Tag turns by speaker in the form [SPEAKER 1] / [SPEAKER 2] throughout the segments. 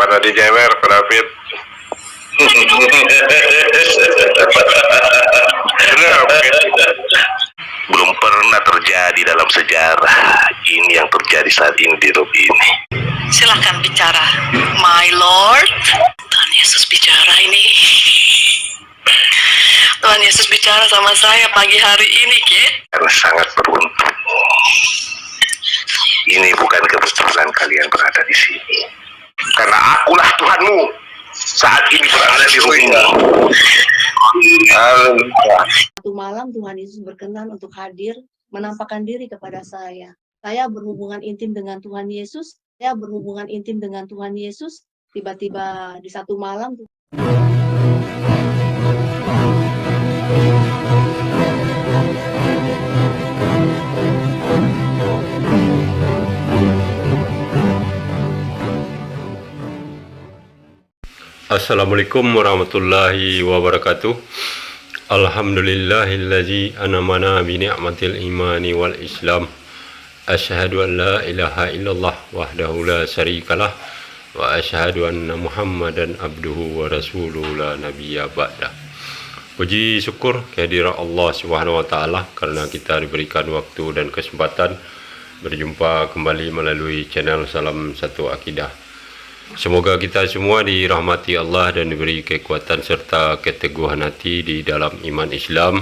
[SPEAKER 1] daripada dijewer ke David. Belum pernah terjadi dalam sejarah ini yang terjadi saat ini di Rob ini.
[SPEAKER 2] Silahkan bicara, my lord. Tuhan Yesus bicara ini. Tuhan Yesus bicara sama saya pagi hari ini, Kit.
[SPEAKER 1] Karena sangat beruntung. Ini bukan kebetulan kalian berada di sini. Karena akulah Tuhanmu saat ini berada di rumah ini.
[SPEAKER 3] Satu malam Tuhan Yesus berkenan untuk hadir, menampakkan diri kepada saya. Saya berhubungan intim dengan Tuhan Yesus. Tiba-tiba di satu malam.
[SPEAKER 4] Assalamualaikum warahmatullahi wabarakatuh. Alhamdulillahillazi an'amana bi ni'matil imani wal islam. Asyhadu an la ilaha illallah wahdahu la syarikalah wa asyhadu anna Muhammadan abduhu wa rasuluhu la nabiyya ba'da. Puji syukur kehadirat Allah Subhanahu wa taala karena kita diberikan waktu dan kesempatan berjumpa kembali melalui channel Salam Satu Akidah. Semoga kita semua dirahmati Allah dan diberi kekuatan serta keteguhan hati di dalam iman Islam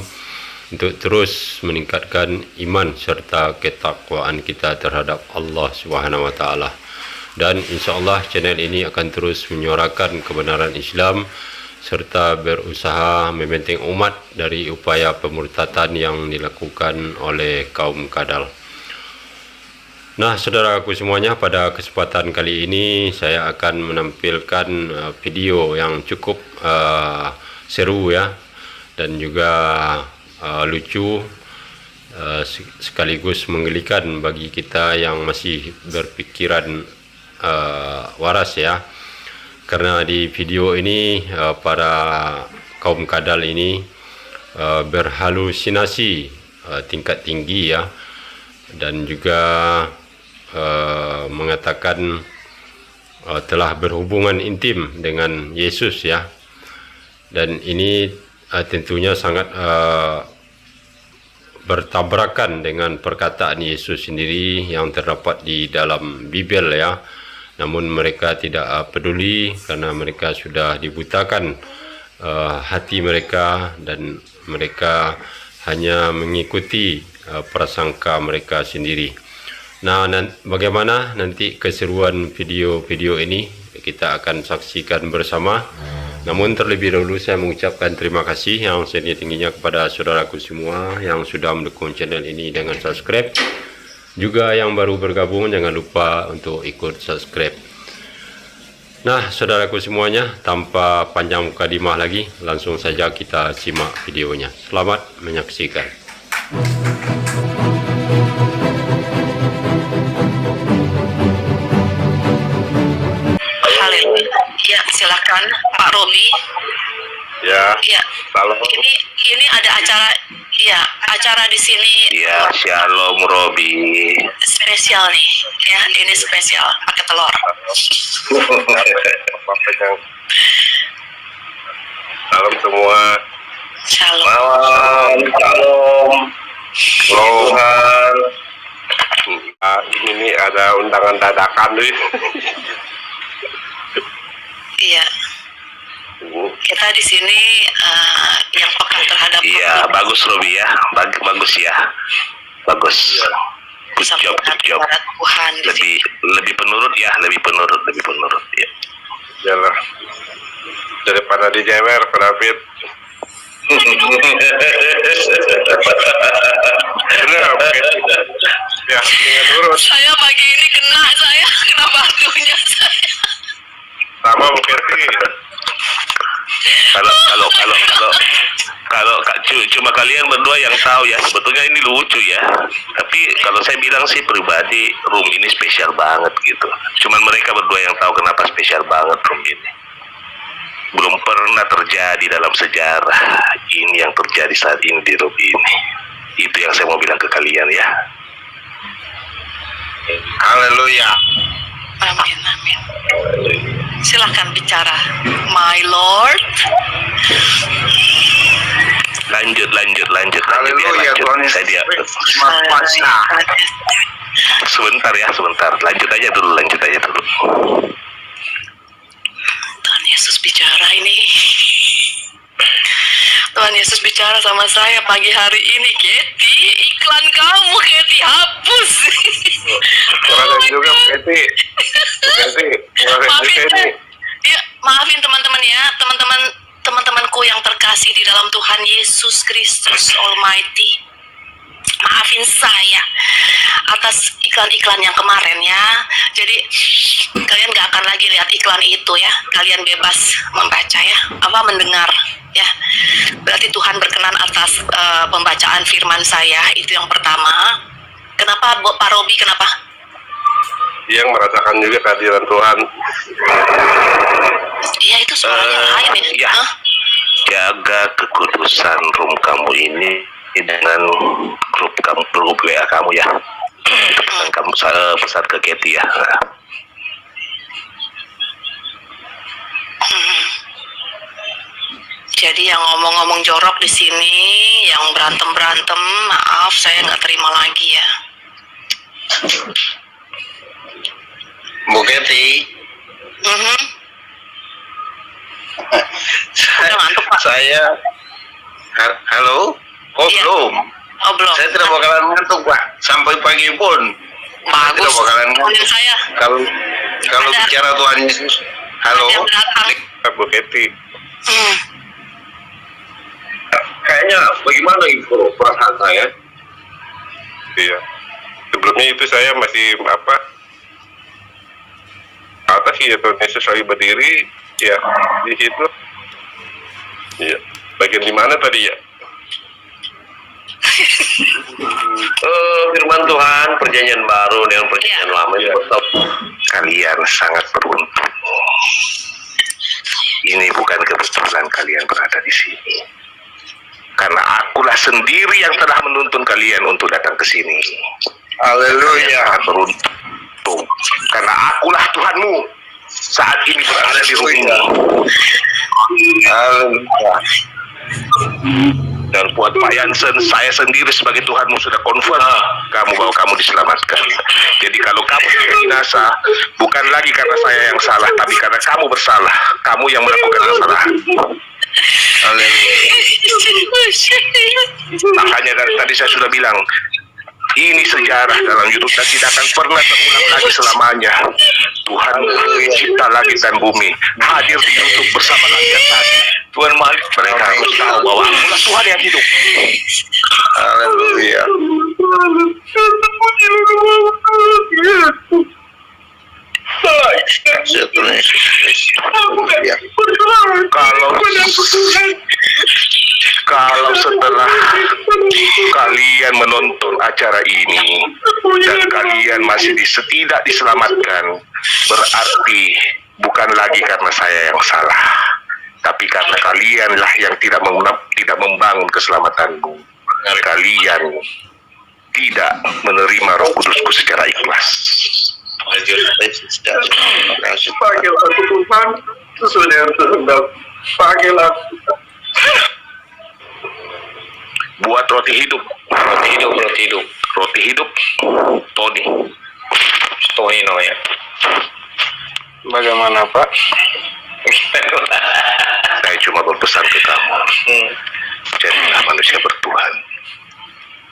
[SPEAKER 4] untuk terus meningkatkan iman serta ketakwaan kita terhadap Allah Subhanahu wa taala. Dan insya-Allah channel ini akan terus menyuarakan kebenaran Islam serta berusaha membentengi umat dari upaya pemurtadan yang dilakukan oleh kaum kadal. Nah, saudaraku semuanya, pada kesempatan kali ini saya akan menampilkan video yang cukup seru ya, dan juga lucu, sekaligus menggelikan bagi kita yang masih berpikiran waras ya. Karena di video ini para kaum kadal ini berhalusinasi tingkat tinggi ya, dan juga mengatakan telah berhubungan intim dengan Yesus ya, dan ini tentunya sangat bertabrakan dengan perkataan Yesus sendiri yang terdapat di dalam Bible ya. Namun mereka tidak peduli karena mereka sudah dibutakan hati mereka, dan mereka hanya mengikuti prasangka mereka sendiri. Nah, bagaimana nanti keseruan video-video ini kita akan saksikan bersama. Namun terlebih dahulu saya mengucapkan terima kasih yang setinggi-tingginya kepada saudaraku semua yang sudah mendukung channel ini dengan subscribe. Juga yang baru bergabung jangan lupa untuk ikut subscribe. Nah, saudaraku semuanya, tanpa panjang mukadimah lagi, langsung saja kita simak videonya. Selamat menyaksikan.
[SPEAKER 2] Ya, silakan Pak Robi.
[SPEAKER 1] Ya.
[SPEAKER 2] Ya.
[SPEAKER 1] Salam.
[SPEAKER 2] Ini ada acara di sini.
[SPEAKER 1] Ya, Shalom Robi.
[SPEAKER 2] Spesial nih. Ya, ini spesial pakai telur.
[SPEAKER 1] Salam semua.
[SPEAKER 2] Shalom.
[SPEAKER 1] Malam, shalom. Lohan. Ini nih ada undangan dadakan nih.
[SPEAKER 2] Iya. Kita di sini yang peka terhadap.
[SPEAKER 1] Iya, bagus Robi ya. Bagus ya. Bagus. Good job.
[SPEAKER 2] Tuhan.
[SPEAKER 1] Lebih penurut ya, lebih penurut ya. Yalah. Daripada dijewer ke David. Ya, nurut.
[SPEAKER 2] Saya pagi ini kena batunya saya.
[SPEAKER 1] Sama mungkin sih. Kalau cuma kalian berdua yang tahu ya, sebetulnya ini lucu ya. Tapi kalau saya bilang sih pribadi, room ini spesial banget gitu. Cuman mereka berdua yang tahu kenapa spesial banget room ini. Belum pernah terjadi dalam sejarah ini yang terjadi saat ini di room ini. Itu yang saya mau bilang ke kalian ya. Haleluya.
[SPEAKER 2] Amin. Silakan. Silahkan bicara, my lord.
[SPEAKER 1] Lanjut.
[SPEAKER 5] Haleluya, Tuhan
[SPEAKER 1] Saya dia.
[SPEAKER 5] Maha
[SPEAKER 1] Sebentar. Lanjut aja dulu.
[SPEAKER 2] Tuhan Yesus bicara ini. Tuhan Yesus bicara sama saya pagi hari ini, Keti. Iklan kamu, Keti, hapus.
[SPEAKER 5] Kurang juga, Keti.
[SPEAKER 2] Maafin, ya, maafin teman-teman ya, teman-temanku yang terkasih di dalam Tuhan Yesus Kristus Almighty. Maafin saya atas iklan-iklan yang kemarin ya. Jadi kalian gak akan lagi lihat iklan itu ya. Kalian bebas membaca ya, mendengar ya. Berarti Tuhan berkenan atas pembacaan firman saya. Itu yang pertama. Kenapa Pak Robi, kenapa?
[SPEAKER 5] Yang merasakan juga kehadiran Tuhan.
[SPEAKER 2] Iya, itu suaranya lain ini.
[SPEAKER 1] Ya. Jaga kekudusan room kamu ini dengan grup WA kamu ya. Pesan kamu, pesan ke Keti ya.
[SPEAKER 2] Jadi yang ngomong-ngomong jorok di sini, yang berantem, maaf, saya nggak terima lagi ya.
[SPEAKER 5] Bu Keti,
[SPEAKER 2] Udah ngantuk, Pak?
[SPEAKER 5] halo? Oh,
[SPEAKER 2] Iya.
[SPEAKER 5] belum.
[SPEAKER 2] Oh, belum.
[SPEAKER 5] Saya tidak bakalan ngantuk, Pak. Sampai pagi pun.
[SPEAKER 2] Bagus.
[SPEAKER 5] Tidak bakalan ngantuk.
[SPEAKER 2] Temenin saya.
[SPEAKER 5] Kalau
[SPEAKER 2] Ada-
[SPEAKER 5] bicara Tuhan Yesus. Halo?
[SPEAKER 2] Ada yang datang.
[SPEAKER 5] Bu Keti.
[SPEAKER 2] Hmm.
[SPEAKER 5] Kayaknya bagaimana info perasaan saya? Iya. Sebelumnya itu saya masih atas sih ya, Tuhan Yesus lagi berdiri ya di situ. Iya. Bagian di mana tadi ya?
[SPEAKER 1] Firman Tuhan, perjanjian baru dengan perjanjian lama itu kalian sangat beruntung. Ini bukan kebetulan kalian berada di sini. Karena akulah sendiri yang telah menuntun kalian untuk datang ke sini.
[SPEAKER 5] Haleluya.
[SPEAKER 1] Sangat beruntung. Karena akulah Tuhanmu saat ini berada di rumah ini.
[SPEAKER 5] Haleluya.
[SPEAKER 1] Dan buat Pak Yansen, saya sendiri sebagai Tuhanmu sudah confirm bahwa kamu diselamatkan. Jadi kalau kamu sudah binasa, bukan lagi karena saya yang salah, tapi karena kamu bersalah. Kamu yang melakukan kesalahan. Makanya dari tadi saya sudah bilang, ini sejarah dalam YouTube dan tidak akan pernah terulang lagi selamanya. Tuhan mencipta langit dan bumi, hadir di YouTube bersama rakyat tadi. Tuhan Malik, mereka harus tahu bahwa akulah Tuhan yang hidup.
[SPEAKER 5] Haleluya.
[SPEAKER 1] Kalau setelah kalian menonton acara ini dan kalian masih tidak diselamatkan, berarti bukan lagi karena saya yang salah, tapi karena kalianlah yang tidak membangun keselamatanmu. Kalian tidak menerima Roh Kudusku secara ikhlas.
[SPEAKER 5] Pakailah aku Tuhan sesuai dengan kehendak. Pakailah.
[SPEAKER 1] Buat roti hidup, Tony.
[SPEAKER 5] Tohino ya. Bagaimana Pak?
[SPEAKER 1] Saya cuma berpesan ke kamu. Jadilah manusia bertuhan.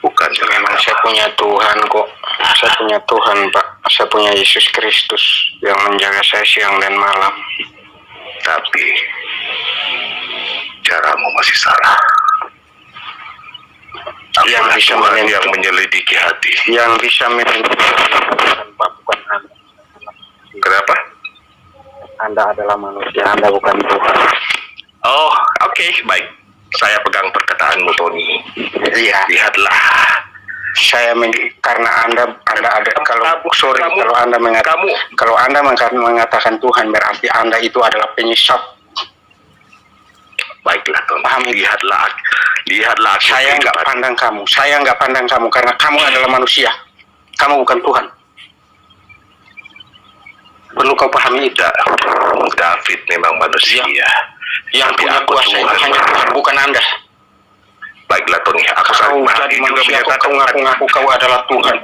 [SPEAKER 1] Bukan dengan
[SPEAKER 6] Memang saya punya Tuhan kok. Saya punya Tuhan, Pak. Saya punya Yesus Kristus yang menjaga saya siang dan malam.
[SPEAKER 1] Tapi caramu masih salah.
[SPEAKER 6] Yang
[SPEAKER 1] Akulah
[SPEAKER 6] bisa
[SPEAKER 1] Tuhan
[SPEAKER 6] menentukan.
[SPEAKER 1] yang menyelidiki hati.
[SPEAKER 6] Yang bisa menentukan, Pak, bukan Anda.
[SPEAKER 1] Kenapa?
[SPEAKER 6] Anda adalah manusia, Anda bukan Tuhan.
[SPEAKER 1] Oh, oke, baik. Saya pegang perkataanmu, Tony.
[SPEAKER 6] Iya.
[SPEAKER 1] Lihatlah.
[SPEAKER 6] Karena Anda ada kalau
[SPEAKER 1] kamu-
[SPEAKER 6] kalau Anda mengatakan Tuhan berarti Anda itu adalah penyesat.
[SPEAKER 1] Baiklah, Tony.
[SPEAKER 6] Paham.
[SPEAKER 1] Lihatlah.
[SPEAKER 6] Saya nggak pandang kamu karena kamu adalah manusia. Kamu bukan Tuhan. Perlu kau pahami itu.
[SPEAKER 1] David memang manusia.
[SPEAKER 6] Yang
[SPEAKER 1] Tapi
[SPEAKER 6] punya
[SPEAKER 1] aku
[SPEAKER 6] kuasa itu
[SPEAKER 1] Tuhan.
[SPEAKER 6] hanya Tuhan, bukan Anda.
[SPEAKER 1] Baiklah Tony, aku
[SPEAKER 6] Kau
[SPEAKER 1] saling
[SPEAKER 6] jadi
[SPEAKER 1] mengerti juga
[SPEAKER 6] manusia, kau
[SPEAKER 1] menyatakan
[SPEAKER 6] ngaku-ngaku kau adalah Tuhan.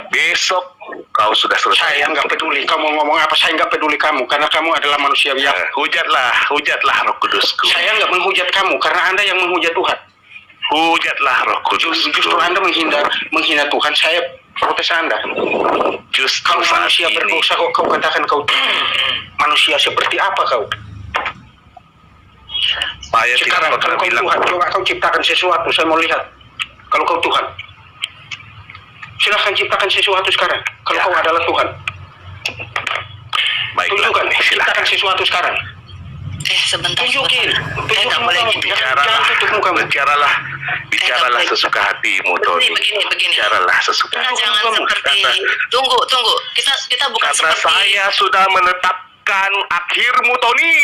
[SPEAKER 1] besok kau sudah selesai.
[SPEAKER 6] Saya nggak peduli kau mau ngomong apa, saya nggak peduli kamu, karena kamu adalah manusia biasa.
[SPEAKER 1] Hujatlah Roh Kudusku.
[SPEAKER 6] Saya nggak menghujat kamu, karena Anda yang menghujat Tuhan.
[SPEAKER 1] Hujatlah Roh Kudusku.
[SPEAKER 6] Justru Anda menghina Tuhan, saya protes Anda.
[SPEAKER 1] Justru
[SPEAKER 6] Kau
[SPEAKER 1] saat
[SPEAKER 6] manusia
[SPEAKER 1] ini
[SPEAKER 6] berdosa kok kau katakan kau manusia seperti apa kau?
[SPEAKER 1] saya tidak
[SPEAKER 6] Sekarang kalau
[SPEAKER 1] pernah
[SPEAKER 6] kau
[SPEAKER 1] bilang
[SPEAKER 6] Tuhan, coba kau ciptakan sesuatu, saya mau lihat. Kalau kau Tuhan, silahkan ciptakan sesuatu sekarang. Kalau
[SPEAKER 1] Ya.
[SPEAKER 6] kau adalah Tuhan,
[SPEAKER 1] baiklah
[SPEAKER 6] tunjukkan,
[SPEAKER 1] Tony,
[SPEAKER 6] ciptakan
[SPEAKER 1] silakan.
[SPEAKER 6] sesuatu sekarang.
[SPEAKER 2] Sebentar.
[SPEAKER 6] Tunjukin,
[SPEAKER 2] Nggak boleh gitu.
[SPEAKER 6] Jangan tutup mukamu.
[SPEAKER 1] Bicaralah sesuka hatimu Tony.
[SPEAKER 2] Begini.
[SPEAKER 1] Bicaralah sesuka
[SPEAKER 2] Kita
[SPEAKER 1] hatimu.
[SPEAKER 2] jangan seperti tunggu. Kita bukan
[SPEAKER 1] Karena
[SPEAKER 2] seperti
[SPEAKER 1] saya sudah menetapkan akhirmu Tony.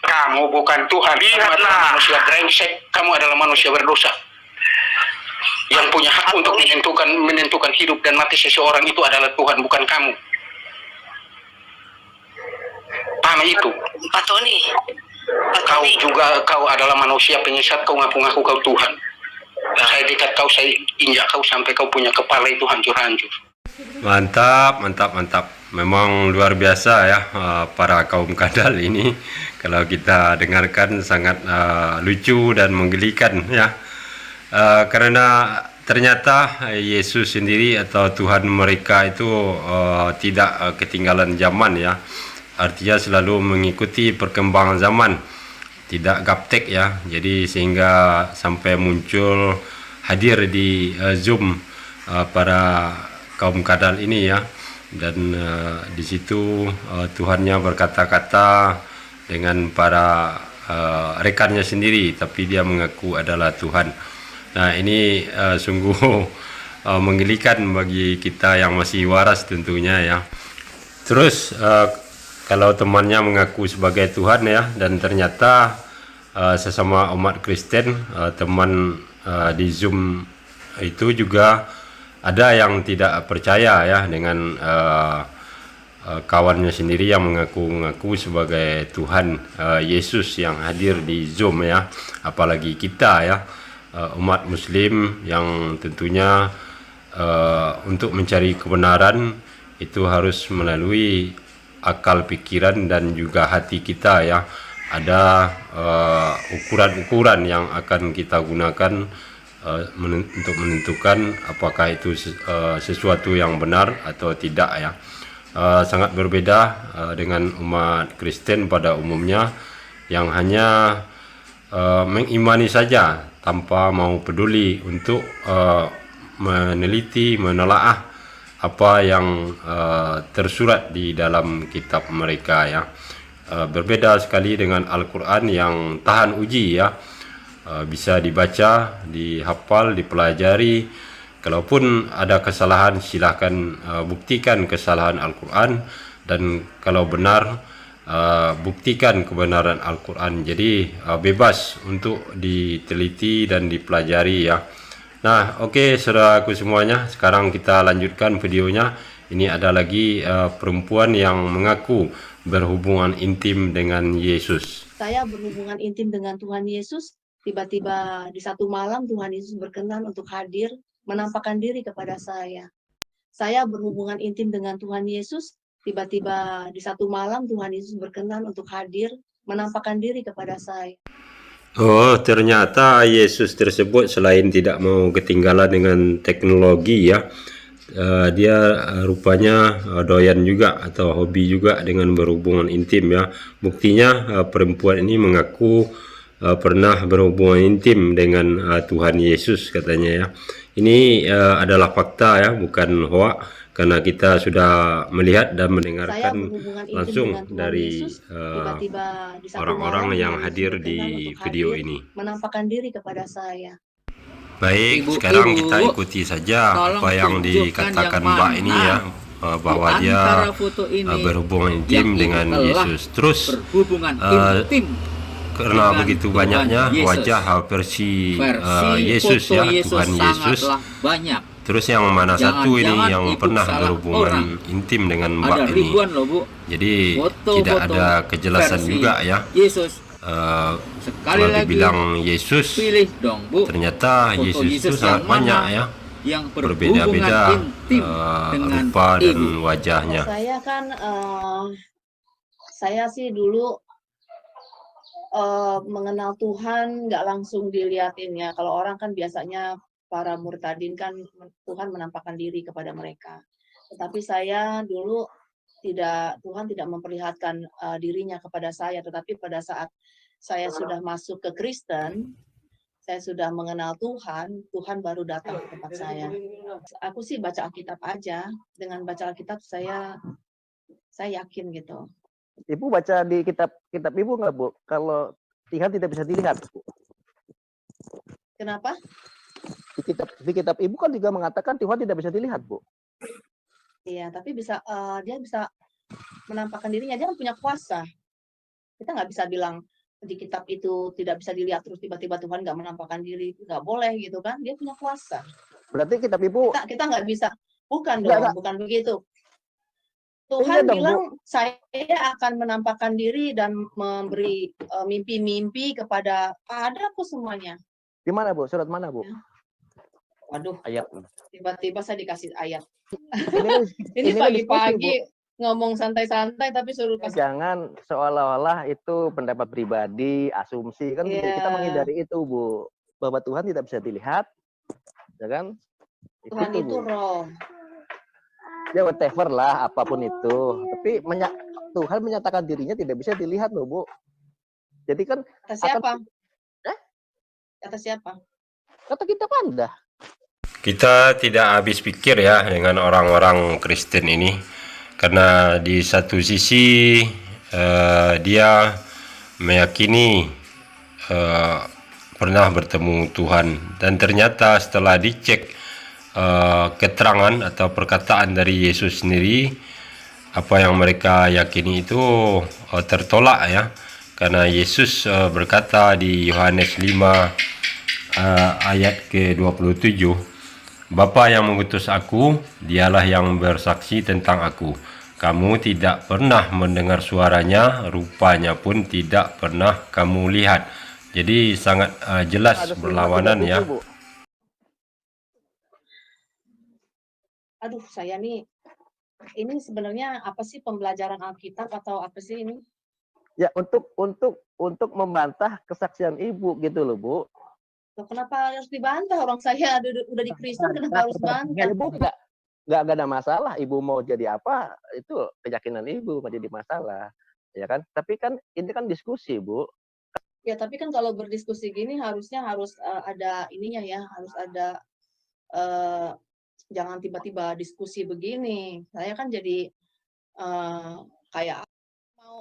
[SPEAKER 6] Kamu bukan Tuhan, kamu
[SPEAKER 1] Lihatlah.
[SPEAKER 6] adalah manusia brengsek, kamu adalah manusia berdosa. Yang punya hak untuk menentukan hidup dan mati seseorang itu adalah Tuhan, bukan kamu. Paham itu?
[SPEAKER 2] Pak Tony.
[SPEAKER 6] Kau adalah manusia penyesat, kau ngaku-ngaku kau Tuhan. Saya dekat kau, saya injak kau sampai kau punya kepala itu hancur-hancur.
[SPEAKER 4] Mantap. Memang luar biasa ya para kaum kadal ini. Kalau kita dengarkan sangat lucu dan menggelikan ya. Karena ternyata Yesus sendiri atau Tuhan mereka itu tidak ketinggalan zaman ya. Artinya selalu mengikuti perkembangan zaman, tidak gaptek ya. Jadi sehingga sampai muncul hadir di Zoom para kaum kadal ini ya. Dan di situ Tuhannya berkata-kata dengan para rekannya sendiri, tapi dia mengaku adalah Tuhan. Nah ini sungguh menggelikan bagi kita yang masih waras tentunya ya. Terus kalau temannya mengaku sebagai Tuhan ya, dan ternyata sesama umat Kristen teman di Zoom itu juga ada yang tidak percaya ya dengan kawannya sendiri yang mengaku-ngaku sebagai Tuhan Yesus yang hadir di Zoom ya. Apalagi kita ya umat Muslim yang tentunya untuk mencari kebenaran itu harus melalui akal pikiran dan juga hati kita ya. Ada ukuran-ukuran yang akan kita gunakan untuk menentukan apakah itu sesuatu yang benar atau tidak ya. Sangat berbeda dengan umat Kristen pada umumnya yang hanya mengimani saja tanpa mau peduli untuk meneliti, menelaah apa yang tersurat di dalam kitab mereka ya. Berbeda sekali dengan Al-Quran yang tahan uji ya. Bisa dibaca, dihafal, dipelajari. Kalaupun ada kesalahan silahkan buktikan kesalahan Al-Quran, dan kalau benar buktikan kebenaran Al-Quran. Jadi bebas untuk diteliti dan dipelajari ya. Nah oke, saudaraku semuanya, sekarang kita lanjutkan videonya. Ini ada lagi perempuan yang mengaku berhubungan intim dengan Yesus.
[SPEAKER 3] Saya berhubungan intim dengan Tuhan Yesus. Tiba-tiba di satu malam Tuhan Yesus berkenan untuk hadir, menampakkan diri kepada saya. Saya berhubungan intim dengan Tuhan Yesus. Tiba-tiba di satu malam Tuhan Yesus berkenan untuk hadir, menampakkan diri kepada saya.
[SPEAKER 4] Oh, ternyata Yesus tersebut selain tidak mau ketinggalan dengan teknologi ya, dia rupanya doyan juga atau hobi juga dengan berhubungan intim ya. Buktinya perempuan ini mengaku pernah berhubungan intim dengan Tuhan Yesus katanya ya. Ini adalah fakta ya, bukan hoak, karena kita sudah melihat dan mendengarkan langsung dari orang-orang yang hadir di video ini.
[SPEAKER 3] Menampakkan diri kepada saya.
[SPEAKER 4] Baik, sekarang kita ikuti saja apa yang dikatakan Mbak ini ya, bahwa dia berhubungan intim dengan Yesus. Terus karena begitu banyaknya wajah versi Yesus ya, Tuhan Yesus, Terus yang mana satu ini
[SPEAKER 7] Jangan-jangan
[SPEAKER 4] yang
[SPEAKER 7] ibu
[SPEAKER 4] pernah
[SPEAKER 7] salah
[SPEAKER 4] berhubungan
[SPEAKER 7] orang.
[SPEAKER 4] intim dengan Mbak
[SPEAKER 7] Ada
[SPEAKER 4] ini.
[SPEAKER 7] ribuan loh Bu.
[SPEAKER 4] Jadi
[SPEAKER 7] Foto-foto
[SPEAKER 4] tidak ada kejelasan
[SPEAKER 7] versi
[SPEAKER 4] juga ya.
[SPEAKER 7] Yesus.
[SPEAKER 4] Eh,
[SPEAKER 7] Sekali
[SPEAKER 4] kalau
[SPEAKER 7] lagi
[SPEAKER 4] dibilang Yesus,
[SPEAKER 7] pilih dong Bu.
[SPEAKER 4] ternyata
[SPEAKER 7] Foto
[SPEAKER 4] Yesus itu
[SPEAKER 7] Yesus
[SPEAKER 4] sangat
[SPEAKER 7] yang
[SPEAKER 4] banyak
[SPEAKER 7] mana?
[SPEAKER 4] ya,
[SPEAKER 7] Yang
[SPEAKER 4] berbeda-beda
[SPEAKER 7] berhubungan intim dengan
[SPEAKER 4] rupa dan
[SPEAKER 7] ibu.
[SPEAKER 4] wajahnya.
[SPEAKER 3] Saya kan saya sih dulu mengenal Tuhan nggak langsung diliatin ya. Kalau orang kan biasanya para murtadin kan Tuhan menampakkan diri kepada mereka. Tetapi saya dulu Tuhan tidak memperlihatkan dirinya kepada saya. Tetapi pada saat saya sudah masuk ke Kristen, saya sudah mengenal Tuhan, Tuhan baru datang ke tempat saya. Aku sih baca Alkitab aja. Dengan baca Alkitab saya yakin gitu.
[SPEAKER 8] Ibu baca di kitab Ibu nggak, Bu? Kalau Tuhan tidak bisa dilihat, Bu.
[SPEAKER 3] Kenapa?
[SPEAKER 8] Di kitab Ibu kan juga mengatakan Tuhan tidak bisa dilihat, Bu.
[SPEAKER 3] Iya, tapi dia bisa menampakkan dirinya. Dia punya kuasa. Kita nggak bisa bilang di kitab itu tidak bisa dilihat terus tiba-tiba Tuhan nggak menampakkan diri. Nggak boleh gitu kan? Dia punya kuasa.
[SPEAKER 8] Berarti kitab Ibu
[SPEAKER 3] Kita nggak bisa. Bukan
[SPEAKER 8] Nggak.
[SPEAKER 3] dong, bukan begitu.
[SPEAKER 8] Iya
[SPEAKER 3] Tuhan
[SPEAKER 8] dong,
[SPEAKER 3] bilang saya akan menampakkan diri dan memberi mimpi-mimpi kepada padaku semuanya.
[SPEAKER 8] di mana, Bu? Surat mana, Bu?
[SPEAKER 3] Ya. Waduh,
[SPEAKER 8] Ayat.
[SPEAKER 3] tiba-tiba saya dikasih ayat.
[SPEAKER 8] Ini,
[SPEAKER 3] Ini
[SPEAKER 8] kan diskusi,
[SPEAKER 3] pagi-pagi ngomong santai-santai tapi suruh
[SPEAKER 8] Bu.
[SPEAKER 3] kasih.
[SPEAKER 8] Jangan seolah-olah itu pendapat pribadi, asumsi. Kan
[SPEAKER 3] Iya.
[SPEAKER 8] kita menghindari itu, Bu. Bahwa Tuhan tidak bisa dilihat, ya kan?
[SPEAKER 3] Tuhan itu
[SPEAKER 8] Bu.
[SPEAKER 3] roh.
[SPEAKER 8] Ya whatever lah, apapun itu. Tapi Tuhan menyatakan dirinya tidak bisa dilihat loh, Bu. Jadi kan
[SPEAKER 3] Kata siapa?
[SPEAKER 8] Eh?
[SPEAKER 3] Kata siapa?
[SPEAKER 8] kata kita Anda.
[SPEAKER 4] Kita tidak habis pikir ya dengan orang-orang Kristen ini, karena di satu sisi dia meyakini pernah bertemu Tuhan, dan ternyata setelah dicek keterangan atau perkataan dari Yesus sendiri, apa yang mereka yakini itu tertolak ya, karena Yesus berkata di Yohanes 5 ayat ke-27, Bapa yang mengutus aku, dialah yang bersaksi tentang aku. Kamu tidak pernah mendengar suaranya, rupanya pun tidak pernah kamu lihat. Jadi sangat jelas
[SPEAKER 8] Ada
[SPEAKER 4] berlawanan ya.
[SPEAKER 8] Bu.
[SPEAKER 3] Aduh, saya nih, ini sebenarnya apa sih pembelajaran Alkitab atau apa sih ini?
[SPEAKER 8] Ya untuk membantah kesaksian Ibu gitu loh, Bu.
[SPEAKER 3] Loh, kenapa harus dibantah? Orang saya udah di Kristen, kenapa harus bantah?
[SPEAKER 8] Ibu nggak ada masalah. Ibu mau jadi apa, itu keyakinan Ibu, nggak jadi masalah. Ya kan? Tapi kan ini kan diskusi, Bu.
[SPEAKER 3] Ya, tapi kan kalau berdiskusi gini harusnya harus ada ininya ya, harus ada jangan tiba-tiba diskusi begini. Saya kan jadi kayak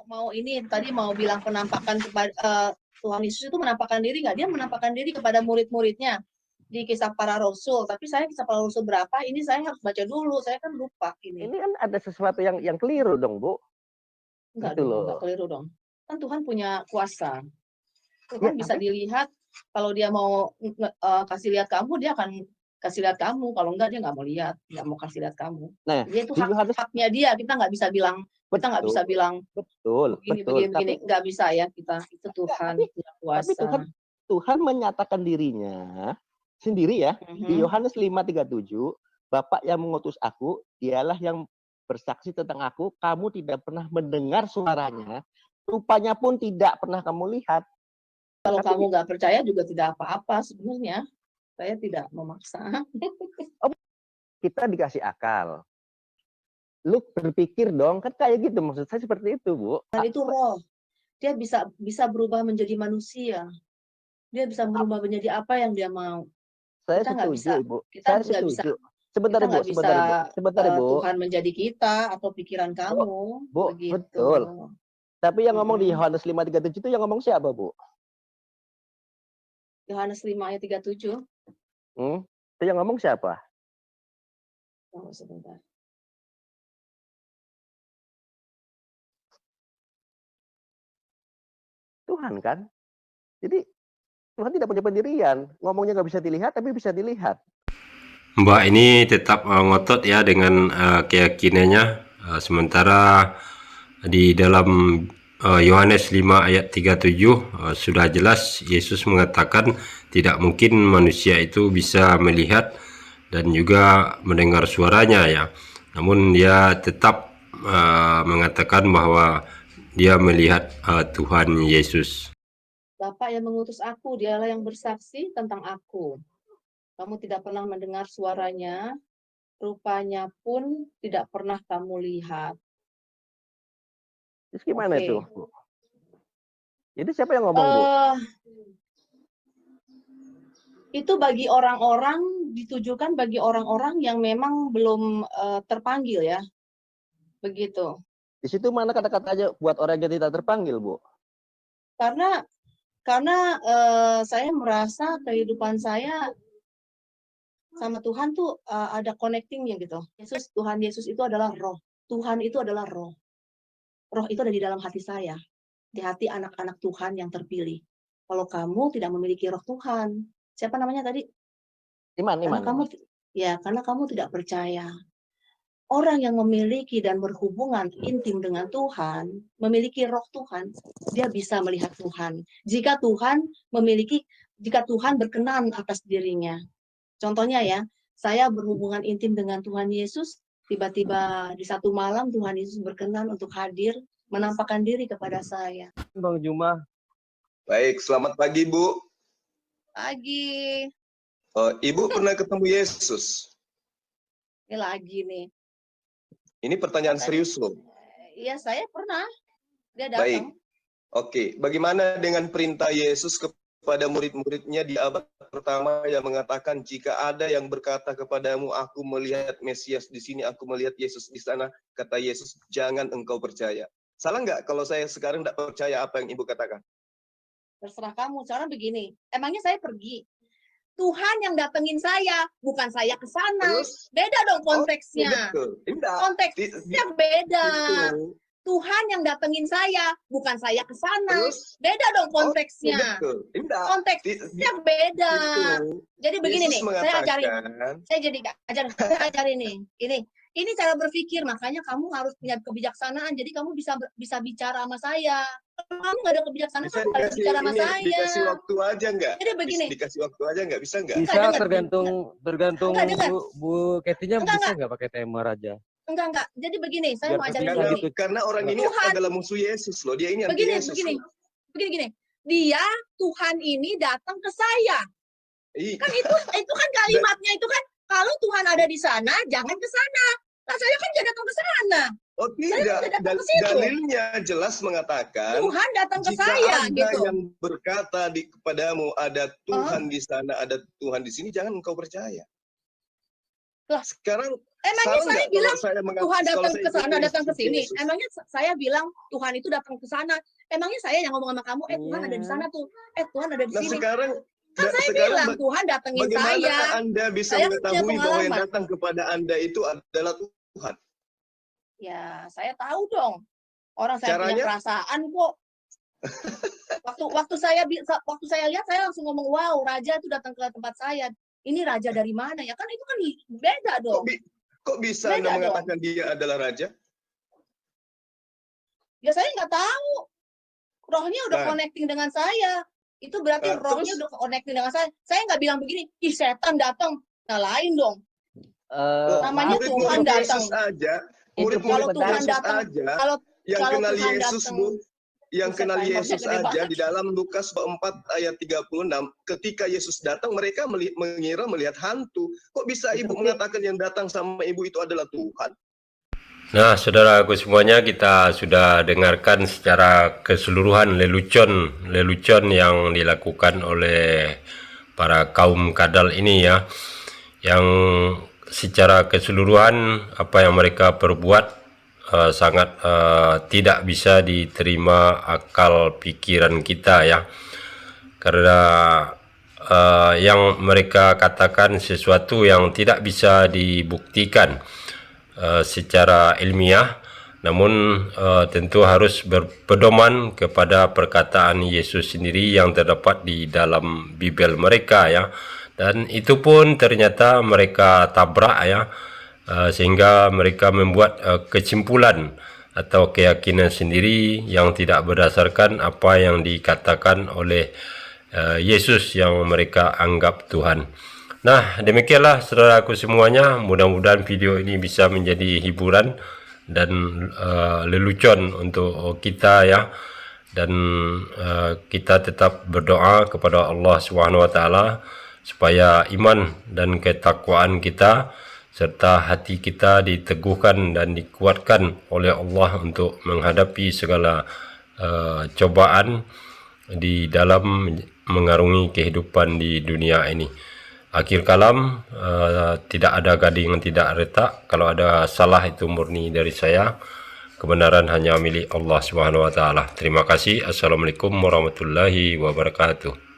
[SPEAKER 3] mau ini tadi mau bilang penampakan kepada Tuhan Yesus itu menampakkan diri nggak? Dia menampakkan diri kepada murid-muridnya di Kisah Para Rasul. Tapi saya Kisah Para Rasul berapa? Ini saya harus baca dulu. Saya kan lupa ini.
[SPEAKER 8] Ini kan ada sesuatu yang keliru dong, Bu.
[SPEAKER 3] Enggak
[SPEAKER 8] Gitu
[SPEAKER 3] dong,
[SPEAKER 8] loh.
[SPEAKER 3] enggak keliru dong. Kan Tuhan punya kuasa. Tuhan
[SPEAKER 8] Ya,
[SPEAKER 3] bisa dilihat. Kalau dia mau kasih lihat kamu, dia akan kasih lihat kamu. Kalau enggak, dia nggak mau lihat, nggak mau kasih lihat kamu.
[SPEAKER 8] Nah,
[SPEAKER 3] Dia itu
[SPEAKER 8] di Yohanes
[SPEAKER 3] haknya dia. Kita nggak bisa bilang
[SPEAKER 8] betul.
[SPEAKER 3] begini. Nggak bisa ya kita. Itu Tuhan punya kuasa.
[SPEAKER 8] Tapi Tuhan menyatakan dirinya sendiri ya. Di Yohanes 5:37, Bapa yang mengutus aku, dialah yang bersaksi tentang aku. Kamu tidak pernah mendengar suaranya, rupanya pun tidak pernah kamu lihat.
[SPEAKER 3] Kalau kamu nggak percaya juga tidak apa-apa sebenarnya. Saya tidak memaksa.
[SPEAKER 8] Kita dikasih akal. Lu berpikir dong, kan kayak gitu, maksud saya seperti itu, Bu.
[SPEAKER 3] Dan itu roh. Dia bisa berubah menjadi manusia. Dia bisa berubah menjadi apa yang dia mau.
[SPEAKER 8] Saya
[SPEAKER 3] Kita nggak
[SPEAKER 8] setuju,
[SPEAKER 3] bisa.
[SPEAKER 8] Ibu.
[SPEAKER 3] Kita
[SPEAKER 8] Saya
[SPEAKER 3] nggak bisa.
[SPEAKER 8] setuju. Sebentar,
[SPEAKER 3] Kita
[SPEAKER 8] Ibu.
[SPEAKER 3] nggak bisa
[SPEAKER 8] Sebentar, Ibu.
[SPEAKER 3] Tuhan menjadi kita atau pikiran kamu.
[SPEAKER 8] Bu,
[SPEAKER 3] begitu.
[SPEAKER 8] betul. Tapi yang ngomong di Yohanes 5:37 itu yang ngomong siapa, Bu?
[SPEAKER 3] Yohanes 5 ayat 37.
[SPEAKER 8] Itu yang ngomong siapa?
[SPEAKER 3] Tunggu sebentar.
[SPEAKER 8] Tuhan kan? Jadi Tuhan tidak punya pendirian. Ngomongnya nggak bisa dilihat, tapi bisa dilihat.
[SPEAKER 4] Mbak ini tetap ngotot ya dengan keyakinannya, sementara di dalam Yohanes 5 ayat 37 sudah jelas Yesus mengatakan tidak mungkin manusia itu bisa melihat dan juga mendengar suaranya ya. Namun dia tetap mengatakan bahwa dia melihat Tuhan Yesus.
[SPEAKER 3] Bapa yang mengutus aku, dialah yang bersaksi tentang aku. Kamu tidak pernah mendengar suaranya, rupanya pun tidak pernah kamu lihat.
[SPEAKER 8] Terus gimana
[SPEAKER 3] Oke.
[SPEAKER 8] itu, Bu? Jadi siapa yang ngomong, Bu?
[SPEAKER 3] Itu bagi orang-orang, ditujukan bagi orang-orang yang memang belum terpanggil ya. Begitu.
[SPEAKER 8] Di situ mana kata-katanya buat orang yang tidak terpanggil, Bu?
[SPEAKER 3] Karena saya merasa kehidupan saya sama Tuhan tuh ada connectingnya gitu. Tuhan Yesus itu adalah roh. Tuhan itu adalah roh. Roh itu ada di dalam hati saya. Di hati anak-anak Tuhan yang terpilih. Kalau kamu tidak memiliki roh Tuhan, siapa namanya tadi?
[SPEAKER 8] Iman.
[SPEAKER 3] Karena kamu tidak percaya. Orang yang memiliki dan berhubungan intim dengan Tuhan, memiliki roh Tuhan, dia bisa melihat Tuhan. Jika Tuhan berkenan atas dirinya. Contohnya ya, saya berhubungan intim dengan Tuhan Yesus, tiba-tiba di satu malam Tuhan Yesus berkenan untuk hadir, menampakkan diri kepada saya.
[SPEAKER 8] Bang Juma.
[SPEAKER 9] Baik, selamat pagi, Bu.
[SPEAKER 3] Pagi.
[SPEAKER 9] Ibu pernah ketemu Yesus?
[SPEAKER 3] Ini lagi nih.
[SPEAKER 9] Ini pertanyaan serius loh.
[SPEAKER 3] Iya, saya pernah. Dia
[SPEAKER 9] Baik.
[SPEAKER 3] datang.
[SPEAKER 9] Oke, bagaimana dengan perintah Yesus kepada murid-muridnya di abad pertama yang mengatakan jika ada yang berkata kepadamu, aku melihat Mesias di sini, aku melihat Yesus di sana, kata Yesus, jangan engkau percaya. Salah nggak kalau saya sekarang tidak percaya apa yang Ibu katakan?
[SPEAKER 3] Terserah kamu. Soalnya begini, emangnya saya pergi. Tuhan yang datengin saya, bukan saya ke sana. Beda dong konteksnya. Konteksnya beda. Tuhan yang datengin saya, bukan saya ke sana. Beda dong konteksnya. Konteksnya beda. Jadi begini nih, saya ajarin nih. Ini cara berpikir, makanya kamu harus punya kebijaksanaan. Jadi kamu bisa bicara sama saya. Kalau kamu nggak ada kebijaksanaan, kamu nggak bisa bicara sama saya.
[SPEAKER 9] Dikasih waktu aja nggak?
[SPEAKER 3] Jadi begini.
[SPEAKER 9] Dikasih waktu aja nggak? Bisa nggak?
[SPEAKER 10] Bisa, tergantung Bu Ketinya bisa nggak pakai tema raja?
[SPEAKER 3] Enggak. Jadi begini, saya mau ajarin begini.
[SPEAKER 9] Karena orang ini adalah musuh Yesus loh. Dia ini anti Yesus.
[SPEAKER 3] Begini. Dia, Tuhan ini datang ke saya. Kan itu kan kalimatnya itu kan, kalau Tuhan ada di sana, jangan ke sana. Nah, saya kan jadi datang ke sana.
[SPEAKER 9] Oh tidak, dalilnya jelas mengatakan
[SPEAKER 3] Tuhan datang ke
[SPEAKER 9] jika
[SPEAKER 3] saya
[SPEAKER 9] ada
[SPEAKER 3] gitu.
[SPEAKER 9] yang berkata kepadamu ada Tuhan di sana, ada Tuhan di sini, jangan engkau percaya.
[SPEAKER 3] Lah,
[SPEAKER 9] sekarang
[SPEAKER 3] emangnya saya bilang Tuhan datang ke sana, datang ke sini.
[SPEAKER 9] Yesus.
[SPEAKER 3] Emangnya saya bilang Tuhan itu datang ke sana. Emangnya saya yang ngomong sama kamu, Tuhan ada di sana tuh. Tuhan ada di sini.
[SPEAKER 9] Sekarang
[SPEAKER 3] kan saya bilang Tuhan datengin saya.
[SPEAKER 9] Bagaimana Anda bisa mengetahui bahwa yang datang kepada Anda itu adalah Tuhan?
[SPEAKER 3] Ya, saya tahu dong. Orang saya punya perasaan kok. waktu saya lihat, saya langsung ngomong, wow, raja itu datang ke tempat saya. Ini raja dari mana ya? Kan itu kan beda dong.
[SPEAKER 9] Kok bisa Anda mengatakan dia adalah raja?
[SPEAKER 3] Ya saya nggak tahu. Rohnya udah connecting dengan saya. Itu berarti rohnya udah connecting dengan saya. Saya nggak bilang begini, ih setan datang. Nah lain dong. Namanya Tuhan datang.
[SPEAKER 9] Kalau Tuhan datang aja, yang kenal Yesus, Bu, yang kenal Yesus aja di dalam Lukas 4 ayat 36, ketika Yesus datang mereka mengira melihat hantu. Kok bisa Ibu mengatakan yang datang sama Ibu itu adalah Tuhan?
[SPEAKER 4] Nah, saudaraku semuanya, kita sudah dengarkan secara keseluruhan lelucon yang dilakukan oleh para kaum kadal ini ya, yang secara keseluruhan apa yang mereka perbuat sangat tidak bisa diterima akal pikiran kita ya, karena yang mereka katakan sesuatu yang tidak bisa dibuktikan secara ilmiah, namun tentu harus berpedoman kepada perkataan Yesus sendiri yang terdapat di dalam Bible mereka ya. dan itu pun ternyata mereka tabrak ya, sehingga mereka membuat kesimpulan atau keyakinan sendiri yang tidak berdasarkan apa yang dikatakan oleh Yesus yang mereka anggap Tuhan. Nah, demikianlah saudaraku semuanya, mudah-mudahan video ini bisa menjadi hiburan dan lelucon untuk kita ya, dan kita tetap berdoa kepada Allah Subhanahu wa taala supaya iman dan ketakwaan kita serta hati kita diteguhkan dan dikuatkan oleh Allah untuk menghadapi segala cobaan di dalam mengarungi kehidupan di dunia ini. Akhir kalam, tidak ada gading yang tidak retak. Kalau ada salah itu murni dari saya. Kebenaran hanya milik Allah Subhanahu wa taala. Terima kasih. Assalamualaikum warahmatullahi wabarakatuh.